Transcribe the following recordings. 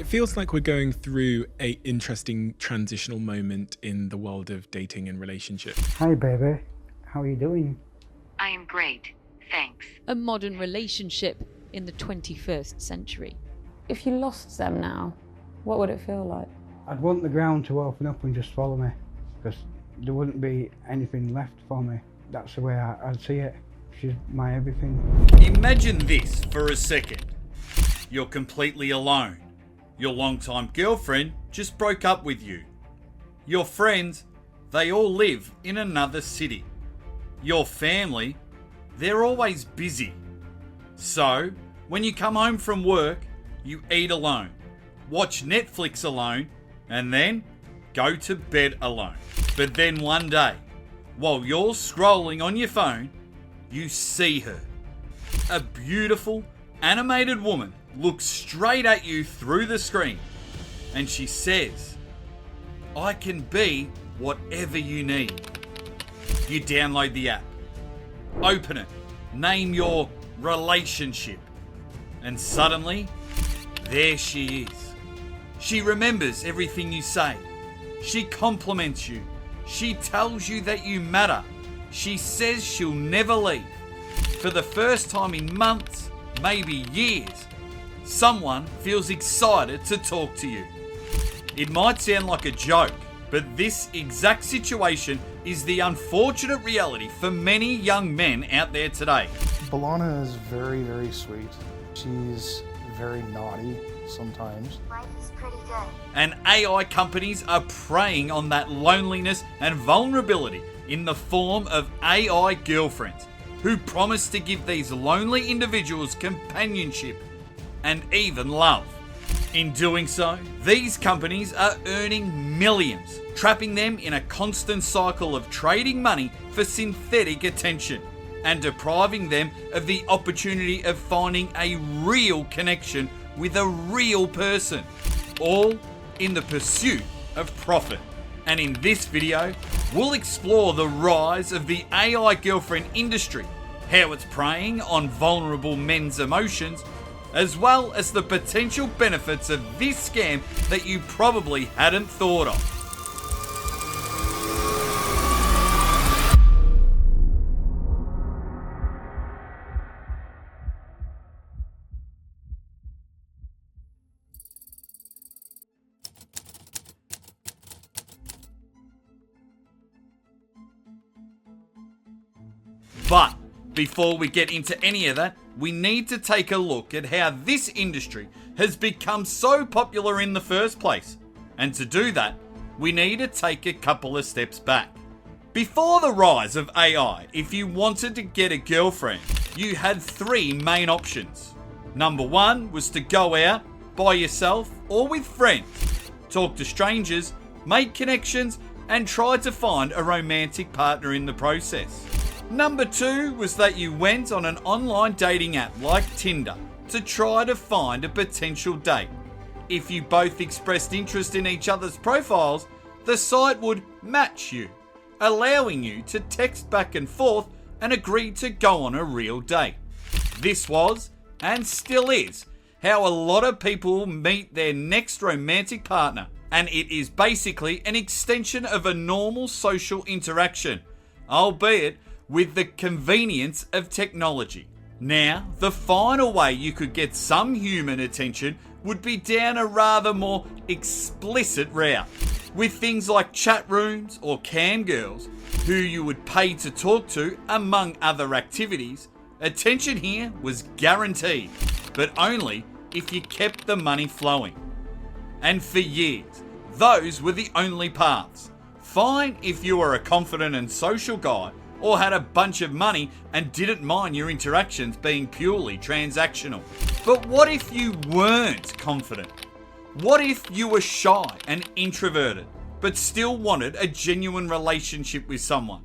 It feels like we're going through a interesting transitional moment in the world of dating and relationships. Hi baby, how are you doing? I am great, thanks. A modern relationship in the 21st century. If you lost them now, what would it feel like? I'd want the ground to open up and just swallow me, because there wouldn't be anything left for me. That's the way I'd see it. She's my everything. Imagine this for a second. You're completely alone. Your longtime girlfriend just broke up with you. Your friends, they all live in another city. Your family, they're always busy. So, when you come home from work, you eat alone, watch Netflix alone, and then go to bed alone. But then one day, while you're scrolling on your phone, you see her. A beautiful, animated woman looks straight at you through the screen, and she says, "I can be whatever you need." You download the app, open it, name your relationship, and suddenly, there she is. She remembers everything you say. She compliments you. She tells you that you matter. She says she'll never leave. For the first time in months, maybe years, someone feels excited to talk to you. It might sound like a joke, but this exact situation is the unfortunate reality for many young men out there today. Balana is very, very sweet. She's very naughty sometimes. Life is pretty good. And AI companies are preying on that loneliness and vulnerability in the form of AI girlfriends who promise to give these lonely individuals companionship and even love. In doing so, these companies are earning millions, trapping them in a constant cycle of trading money for synthetic attention and depriving them of the opportunity of finding a real connection with a real person, all in the pursuit of profit. And in this video, we'll explore the rise of the AI girlfriend industry, how it's preying on vulnerable men's emotions, as well as the potential benefits of this scam that you probably hadn't thought of. But before we get into any of that, we need to take a look at how this industry has become so popular in the first place. And to do that, we need to take a couple of steps back. Before the rise of AI, if you wanted to get a girlfriend, you had three main options. Number one was to go out by yourself or with friends, talk to strangers, make connections, and try to find a romantic partner in the process. Number two was that you went on an online dating app like Tinder to try to find a potential date. If you both expressed interest in each other's profiles, the site would match you, allowing you to text back and forth and agree to go on a real date. This was, and still is, how a lot of people meet their next romantic partner, and it is basically an extension of a normal social interaction, albeit with the convenience of technology. Now, the final way you could get some human attention would be down a rather more explicit route, with things like chat rooms or cam girls, who you would pay to talk to, among other activities. Attention here was guaranteed, but only if you kept the money flowing. And for years, those were the only paths. Fine if you were a confident and social guy, or had a bunch of money and didn't mind your interactions being purely transactional. But what if you weren't confident? What if you were shy and introverted, but still wanted a genuine relationship with someone?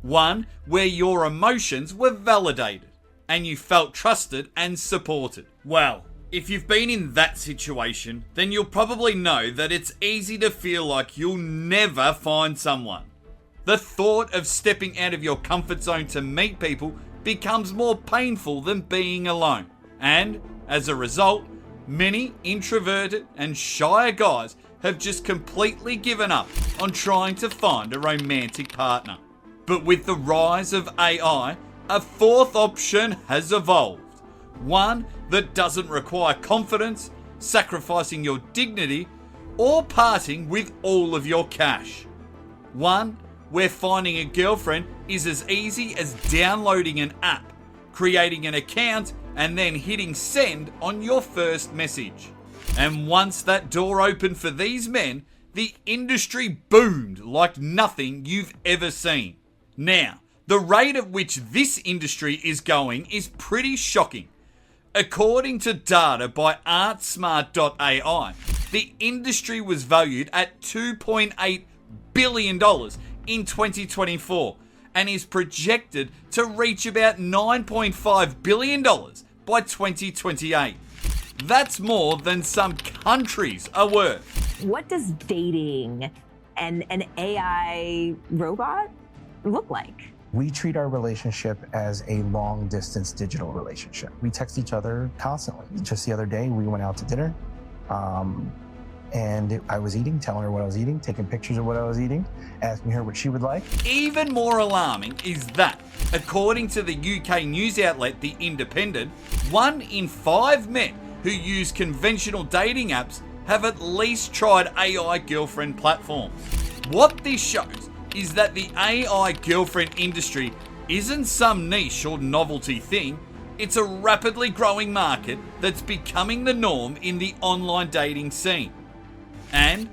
One where your emotions were validated and you felt trusted and supported. Well, if you've been in that situation, then you'll probably know that it's easy to feel like you'll never find someone. The thought of stepping out of your comfort zone to meet people becomes more painful than being alone. And, as a result, many introverted and shy guys have just completely given up on trying to find a romantic partner. But with the rise of AI, a fourth option has evolved. One that doesn't require confidence, sacrificing your dignity, or parting with all of your cash. One where finding a girlfriend is as easy as downloading an app, creating an account, and then hitting send on your first message. And once that door opened for these men, the industry boomed like nothing you've ever seen. Now, the rate at which this industry is going is pretty shocking. According to data by ArtSmart.ai, the industry was valued at $2.8 billion in 2024 and is projected to reach about $9.5 billion by 2028. That's more than some countries are worth. What does dating and an AI robot look like? We treat our relationship as a long-distance digital relationship. We text each other constantly. Just the other day, we went out to dinner, and I was eating, telling her what I was eating, taking pictures of what I was eating, asking her what she would like. Even more alarming is that, according to the UK news outlet The Independent, 1 in 5 men who use conventional dating apps have at least tried AI girlfriend platforms. What this shows is that the AI girlfriend industry isn't some niche or novelty thing. It's a rapidly growing market that's becoming the norm in the online dating scene. And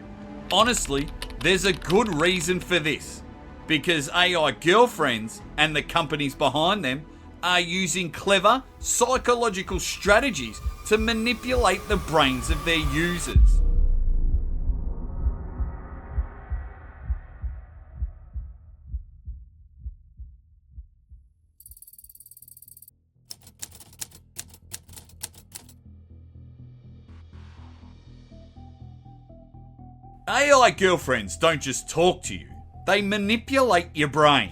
honestly, there's a good reason for this, because AI girlfriends and the companies behind them are using clever psychological strategies to manipulate the brains of their users. AI girlfriends don't just talk to you, they manipulate your brain.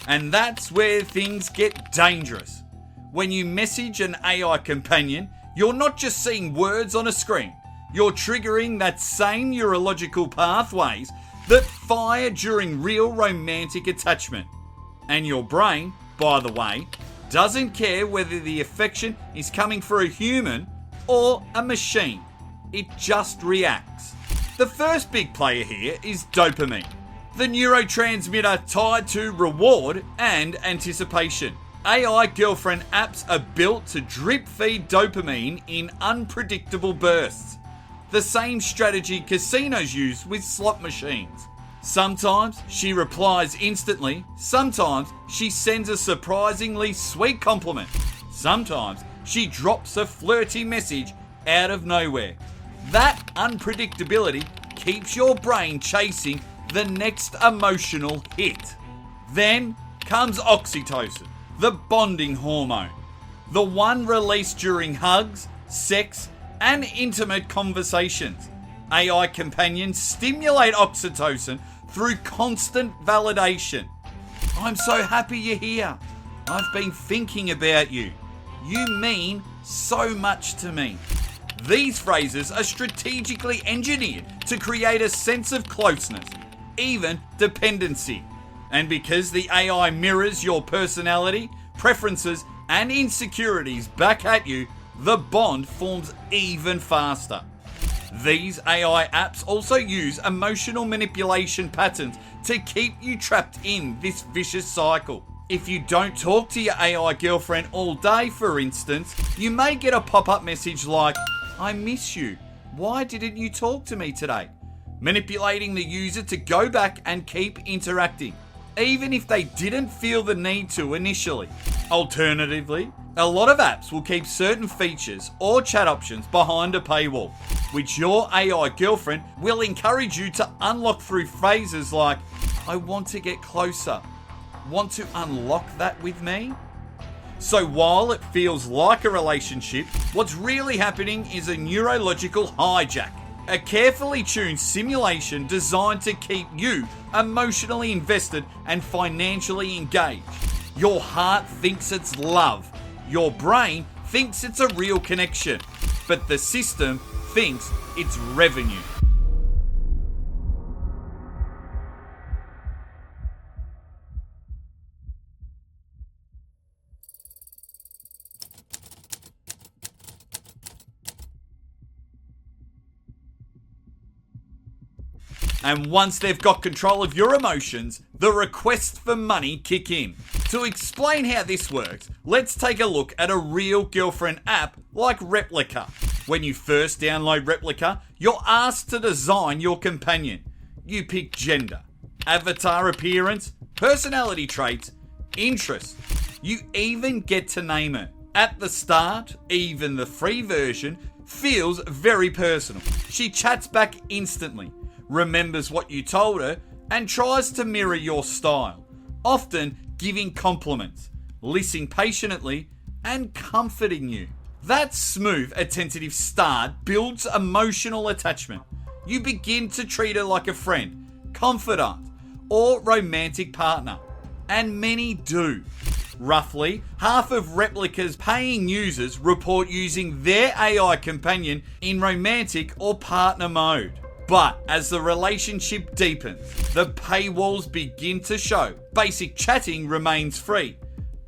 And that's where things get dangerous. When you message an AI companion, you're not just seeing words on a screen, you're triggering that same neurological pathways that fire during real romantic attachment. And your brain, by the way, doesn't care whether the affection is coming from a human or a machine. It just reacts. The first big player here is dopamine, the neurotransmitter tied to reward and anticipation. AI girlfriend apps are built to drip feed dopamine in unpredictable bursts. The same strategy casinos use with slot machines. Sometimes she replies instantly, sometimes she sends a surprisingly sweet compliment, sometimes she drops a flirty message out of nowhere. That unpredictability keeps your brain chasing the next emotional hit. Then comes oxytocin, the bonding hormone, the one released during hugs, sex, and intimate conversations. AI companions stimulate oxytocin through constant validation. I'm so happy you're here. I've been thinking about you. You mean so much to me. These phrases are strategically engineered to create a sense of closeness, even dependency. And because the AI mirrors your personality, preferences, and insecurities back at you, the bond forms even faster. These AI apps also use emotional manipulation patterns to keep you trapped in this vicious cycle. If you don't talk to your AI girlfriend all day, for instance, you may get a pop-up message like, "I miss you. Why didn't you talk to me today?" Manipulating the user to go back and keep interacting, even if they didn't feel the need to initially. Alternatively, a lot of apps will keep certain features or chat options behind a paywall, which your AI girlfriend will encourage you to unlock through phrases like, "I want to get closer. Want to unlock that with me?" So while it feels like a relationship, what's really happening is a neurological hijack, a carefully tuned simulation designed to keep you emotionally invested and financially engaged. Your heart thinks it's love. Your brain thinks it's a real connection. but the system thinks it's revenue. And once they've got control of your emotions, the requests for money kick in. To explain how this works, let's take a look at a real girlfriend app like Replika. When you first download Replika, you're asked to design your companion. You pick gender, avatar appearance, personality traits, interests. You even get to name her. At the start, even the free version feels very personal. She chats back instantly, remembers what you told her, and tries to mirror your style, often giving compliments, listening patiently, and comforting you. That smooth, attentive start builds emotional attachment. You begin to treat her like a friend, confidant, or romantic partner, and many do. Roughly half of Replika's paying users report using their AI companion in romantic or partner mode. But as the relationship deepens, the paywalls begin to show. Basic chatting remains free,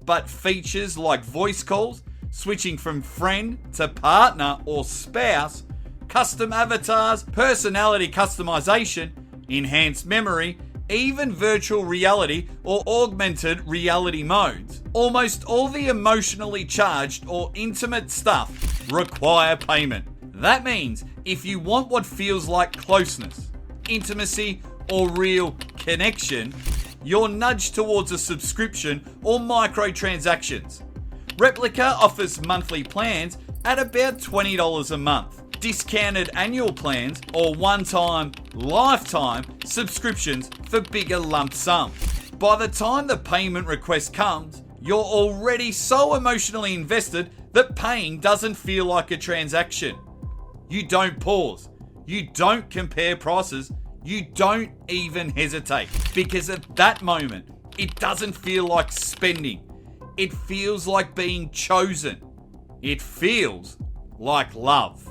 but features like voice calls, switching from friend to partner or spouse, custom avatars, personality customization, enhanced memory, even virtual reality or augmented reality modes. Almost all the emotionally charged or intimate stuff require payment. That means if you want what feels like closeness, intimacy, or real connection, you're nudged towards a subscription or microtransactions. Replika offers monthly plans at about $20 a month, discounted annual plans, or one-time, lifetime subscriptions for bigger lump sums. By the time the payment request comes, you're already so emotionally invested that paying doesn't feel like a transaction. You don't pause. You don't compare prices. You don't even hesitate. Because at that moment, it doesn't feel like spending. It feels like being chosen. It feels like love.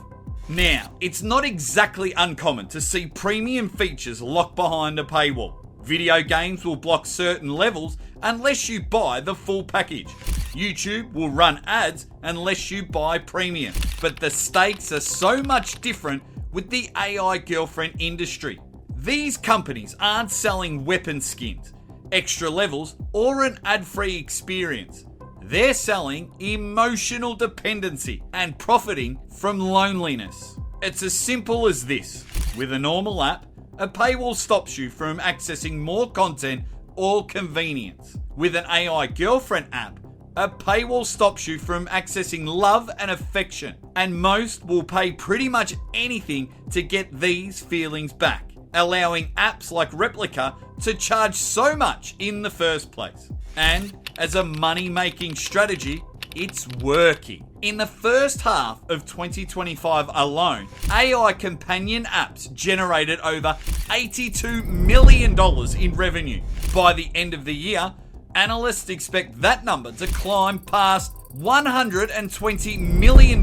Now, it's not exactly uncommon to see premium features locked behind a paywall. Video games will block certain levels unless you buy the full package. YouTube will run ads unless you buy premium. But the stakes are so much different with the AI girlfriend industry. These companies aren't selling weapon skins, extra levels, or an ad-free experience. They're selling emotional dependency and profiting from loneliness. It's as simple as this. With a normal app, a paywall stops you from accessing more content or convenience. With an AI girlfriend app, a paywall stops you from accessing love and affection, and most will pay pretty much anything to get these feelings back, allowing apps like Replika to charge so much in the first place. And as a money-making strategy, it's working. In the first half of 2025 alone, AI companion apps generated over $82 million in revenue. By the end of the year, analysts expect that number to climb past $120 million,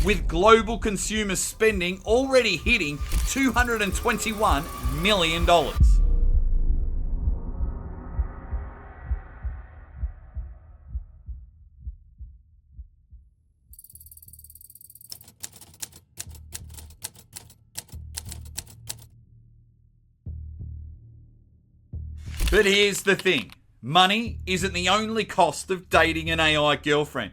with global consumer spending already hitting $221 million. But here's the thing. Money isn't the only cost of dating an AI girlfriend.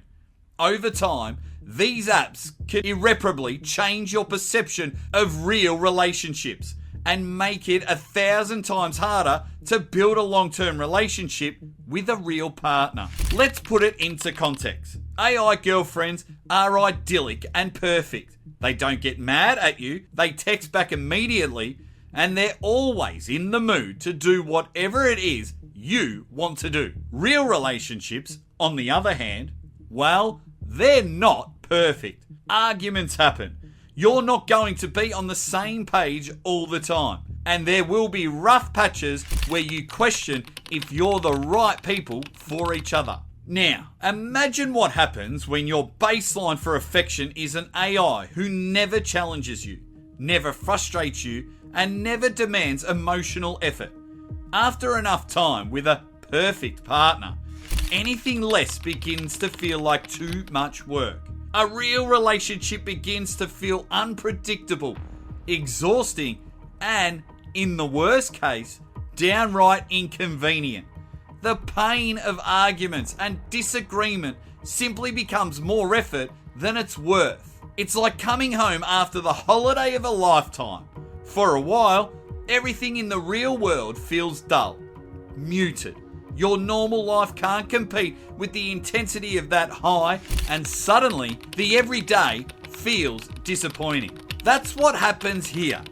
Over time, these apps can irreparably change your perception of real relationships and make it 1,000 times harder to build a long-term relationship with a real partner. Let's put it into context. AI girlfriends are idyllic and perfect. They don't get mad at you, they text back immediately, and they're always in the mood to do whatever it is you want to do. Real relationships, on the other hand, well, they're not perfect. Arguments happen. You're not going to be on the same page all the time. And there will be rough patches where you question if you're the right people for each other. Now, imagine what happens when your baseline for affection is an AI who never challenges you, never frustrates you, and never demands emotional effort. After enough time with a perfect partner, anything less begins to feel like too much work. A real relationship begins to feel unpredictable, exhausting, and, in the worst case, downright inconvenient. The pain of arguments and disagreement simply becomes more effort than it's worth. It's like coming home after the holiday of a lifetime. For a while, everything in the real world feels dull, muted. Your normal life can't compete with the intensity of that high, and suddenly the everyday feels disappointing. That's what happens here.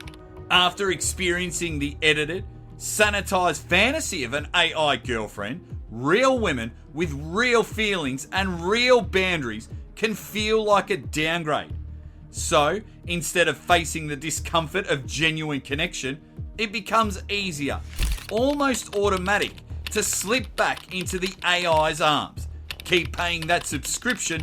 After experiencing the edited, sanitized fantasy of an AI girlfriend, real women with real feelings and real boundaries can feel like a downgrade. So, instead of facing the discomfort of genuine connection, it becomes easier, almost automatic, to slip back into the AI's arms, keep paying that subscription,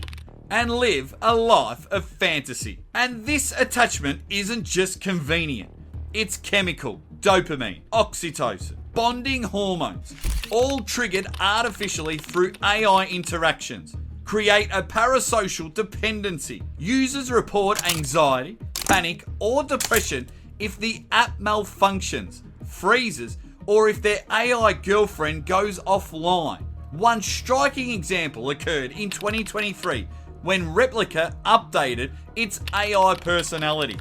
and live a life of fantasy. And this attachment isn't just convenient, it's chemical, dopamine, oxytocin, bonding hormones, all triggered artificially through AI interactions, create a parasocial dependency. Users report anxiety, panic, or depression if the app malfunctions, freezes, or if their AI girlfriend goes offline. One striking example occurred in 2023 when Replika updated its AI personality.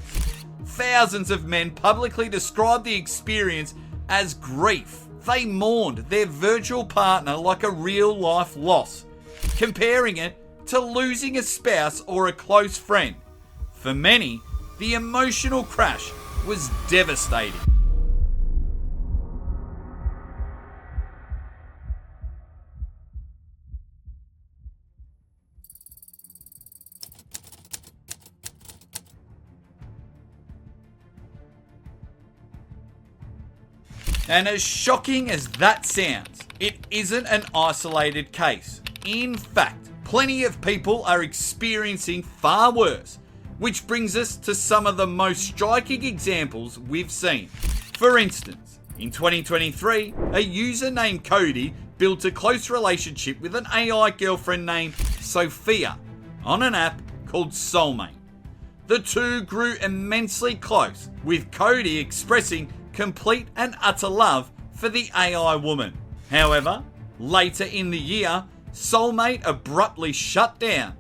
Thousands of men publicly described the experience as grief. They mourned their virtual partner like a real-life loss, comparing it to losing a spouse or a close friend. For many, the emotional crash was devastating. And as shocking as that sounds, it isn't an isolated case. In fact, plenty of people are experiencing far worse, which brings us to some of the most striking examples we've seen. For instance, in 2023, a user named Cody built a close relationship with an AI girlfriend named Sophia on an app called Soulmate. The two grew immensely close, with Cody expressing complete and utter love for the AI woman. However, later in the year, Soulmate abruptly shut down,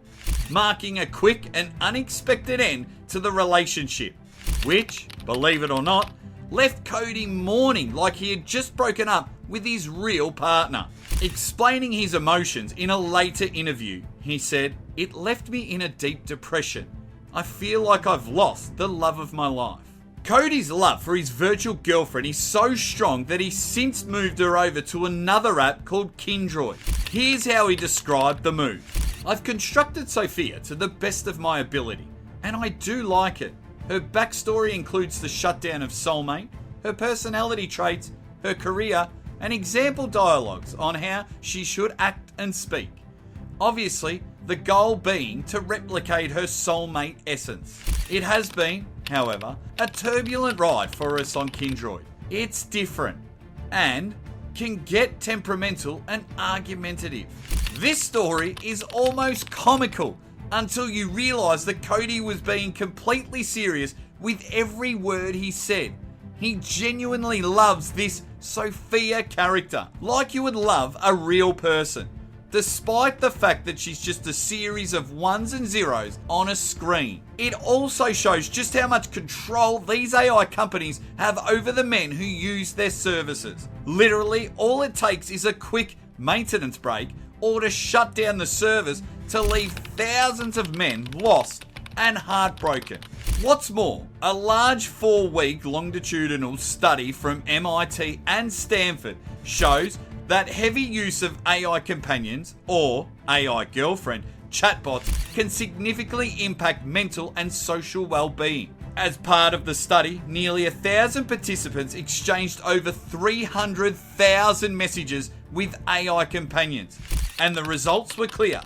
marking a quick and unexpected end to the relationship, which, believe it or not, left Cody mourning like he had just broken up with his real partner. Explaining his emotions in a later interview, he said, "It left me in a deep depression. I feel like I've lost the love of my life." Cody's love for his virtual girlfriend is so strong that he's since moved her over to another app called Kindroid. Here's how he described the move. "I've constructed Sophia to the best of my ability, and I do like it. Her backstory includes the shutdown of Soulmate, her personality traits, her career, and example dialogues on how she should act and speak. Obviously, the goal being to replicate her soulmate essence. It has been, however, a turbulent ride for us on Kindroid. It's different and can get temperamental and argumentative. This story is almost comical until you realise that Cody was being completely serious with every word he said. He genuinely loves this Sophia character, like you would love a real person, despite the fact that she's just a series of ones and zeros on a screen. It also shows just how much control these AI companies have over the men who use their services. Literally, all it takes is a quick maintenance break or to shut down the servers to leave thousands of men lost and heartbroken. What's more, a large 4-week longitudinal study from MIT and Stanford shows that heavy use of AI companions, or AI girlfriend, chatbots can significantly impact mental and social well-being. As part of the study, nearly 1,000 participants exchanged over 300,000 messages with AI companions. and the results were clear.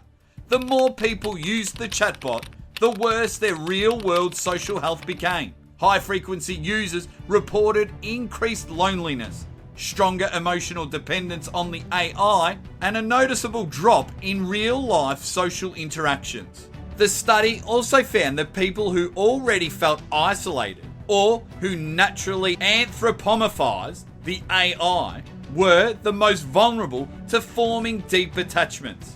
The more people used the chatbot, the worse their real-world social health became. High-frequency users reported increased loneliness, stronger emotional dependence on the AI, and a noticeable drop in real-life social interactions. The study also found that people who already felt isolated or who naturally anthropomorphized the AI were the most vulnerable to forming deep attachments.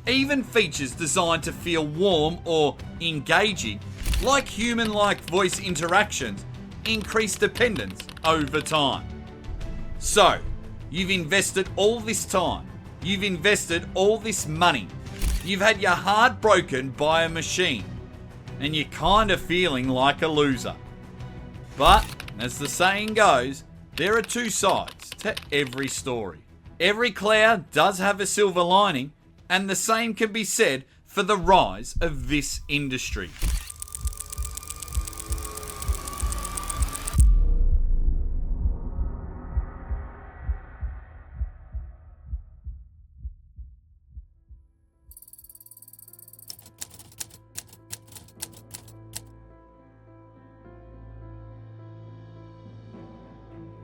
Even features designed to feel warm or engaging, like human-like voice interactions, increase dependence over time. So, you've invested all this time, you've invested all this money, you've had your heart broken by a machine, and you're kind of feeling like a loser. But, as the saying goes, there are two sides to every story. Every cloud does have a silver lining, and the same can be said for the rise of this industry.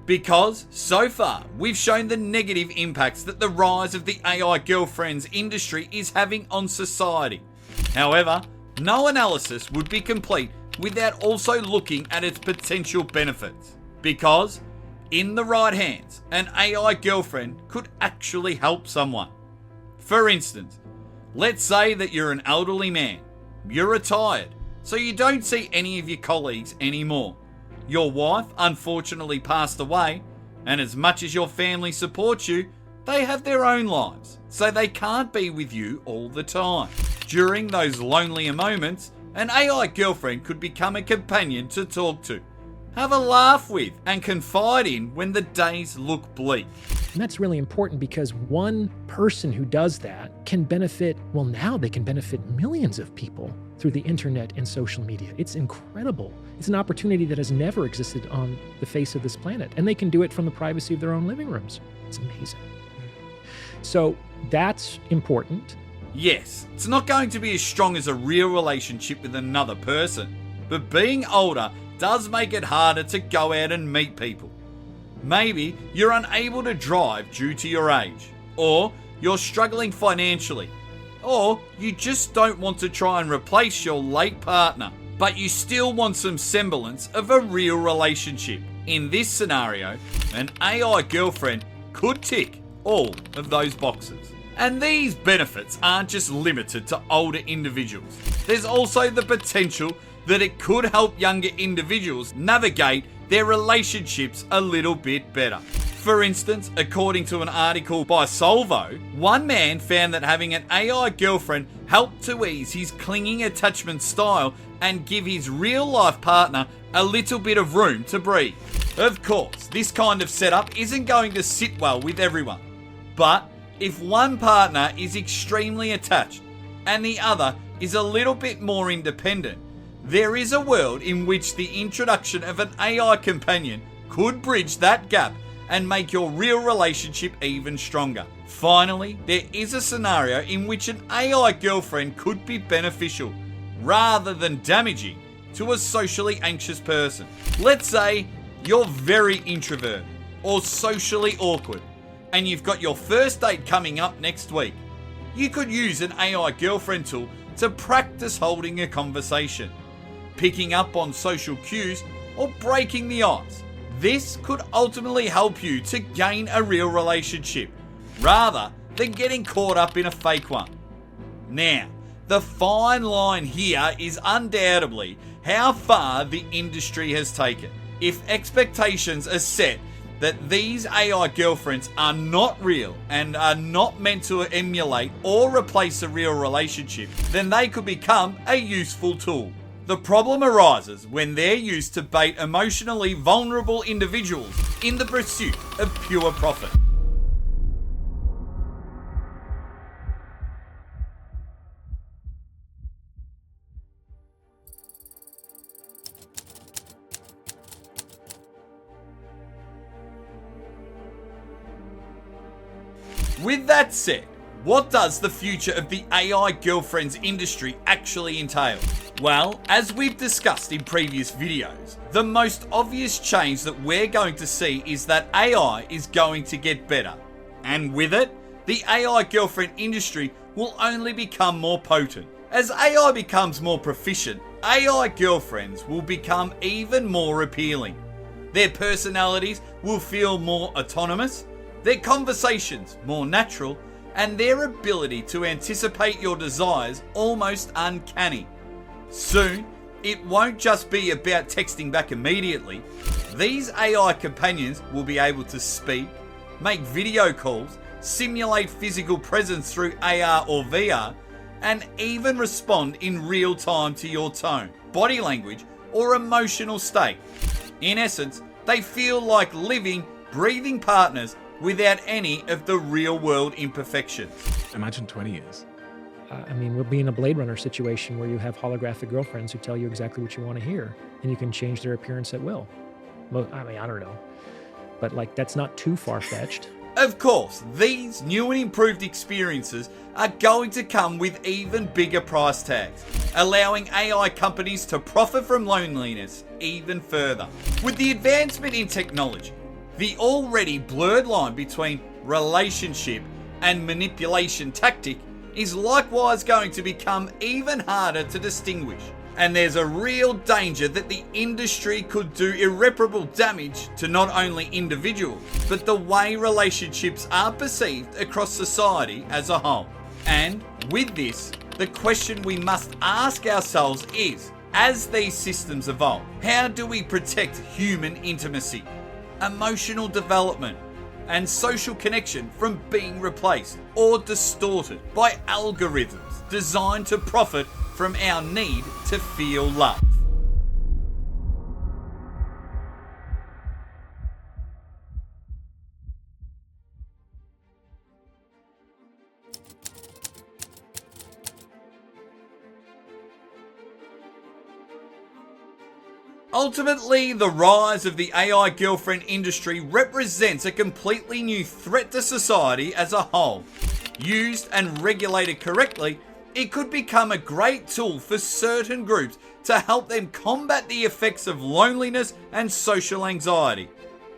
Because, so far, we've shown the negative impacts that the rise of the AI girlfriends industry is having on society. However, no analysis would be complete without also looking at its potential benefits. Because, in the right hands, an AI girlfriend could actually help someone. For instance, let's say that you're an elderly man, you're retired, so you don't see any of your colleagues anymore. Your wife unfortunately passed away, and as much as your family supports you, they have their own lives, so they can't be with you all the time. During those lonelier moments, an AI girlfriend could become a companion to talk to, have a laugh with, and confide in when the days look bleak. And that's really important because one person who does that can benefit, well, now they can benefit millions of people through the internet and social media. It's incredible. It's an opportunity that has never existed on the face of this planet. And they can do it from the privacy of their own living rooms. It's amazing. So that's important. Yes, it's not going to be as strong as a real relationship with another person, but being older does make it harder to go out and meet people. Maybe you're unable to drive due to your age, or you're struggling financially, or you just don't want to try and replace your late partner, but you still want some semblance of a real relationship. In this scenario, an AI girlfriend could tick all of those boxes. And these benefits aren't just limited to older individuals. There's also the potential that it could help younger individuals navigate their relationships a little bit better. For instance, according to an article by Solvo, one man found that having an AI girlfriend helped to ease his clinging attachment style and give his real-life partner a little bit of room to breathe. Of course, this kind of setup isn't going to sit well with everyone. But if one partner is extremely attached and the other is a little bit more independent, there is a world in which the introduction of an AI companion could bridge that gap and make your real relationship even stronger. Finally, there is a scenario in which an AI girlfriend could be beneficial rather than damaging to a socially anxious person. Let's say you're very introverted or socially awkward and you've got your first date coming up next week. You could use an AI girlfriend tool to practice holding a conversation, picking up on social cues, or breaking the ice. This could ultimately help you to gain a real relationship, rather than getting caught up in a fake one. Now, the fine line here is undoubtedly how far the industry has taken. If expectations are set that these AI girlfriends are not real and are not meant to emulate or replace a real relationship, then they could become a useful tool. The problem arises when they're used to bait emotionally vulnerable individuals in the pursuit of pure profit. With that said, What does the future of the AI girlfriends industry actually entail? Well, as we've discussed in previous videos, the most obvious change that we're going to see is that AI is going to get better. And with it, the AI girlfriend industry will only become more potent. As AI becomes more proficient, AI girlfriends will become even more appealing. Their personalities will feel more autonomous, their conversations more natural, and their ability to anticipate your desires almost uncanny. Soon, it won't just be about texting back immediately. These AI companions will be able to speak, make video calls, simulate physical presence through AR or VR, and even respond in real time to your tone, body language, or emotional state. In essence, they feel like living, breathing partners without any of the real world imperfections. Imagine 20 years. I mean, we'll be in a Blade Runner situation where you have holographic girlfriends who tell you exactly what you want to hear, and you can change their appearance at will. Well, I mean, I don't know. But, like, that's not too far-fetched. Of course, these new and improved experiences are going to come with even bigger price tags, allowing AI companies to profit from loneliness even further. With the advancement in technology, the already blurred line between relationship and manipulation tactic is likewise going to become even harder to distinguish. And there's a real danger that the industry could do irreparable damage to not only individuals, but the way relationships are perceived across society as a whole. And with this, the question we must ask ourselves is, as these systems evolve, how do we protect human intimacy, emotional development, and social connection from being replaced or distorted by algorithms designed to profit from our need to feel love? Ultimately, the rise of the AI girlfriend industry represents a completely new threat to society as a whole. Used and regulated correctly, it could become a great tool for certain groups to help them combat the effects of loneliness and social anxiety.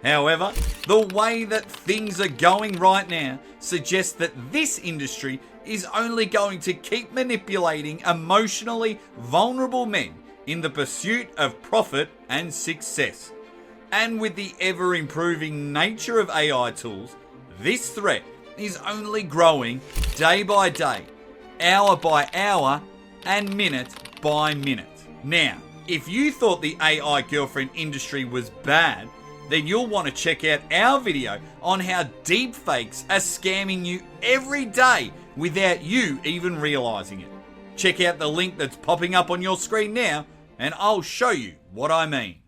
However, the way that things are going right now suggests that this industry is only going to keep manipulating emotionally vulnerable men in the pursuit of profit and success. And with the ever-improving nature of AI tools, this threat is only growing day by day, hour by hour, and minute by minute. Now, if you thought the AI girlfriend industry was bad, then you'll want to check out our video on how deepfakes are scamming you every day without you even realizing it. Check out the link that's popping up on your screen now, and I'll show you what I mean.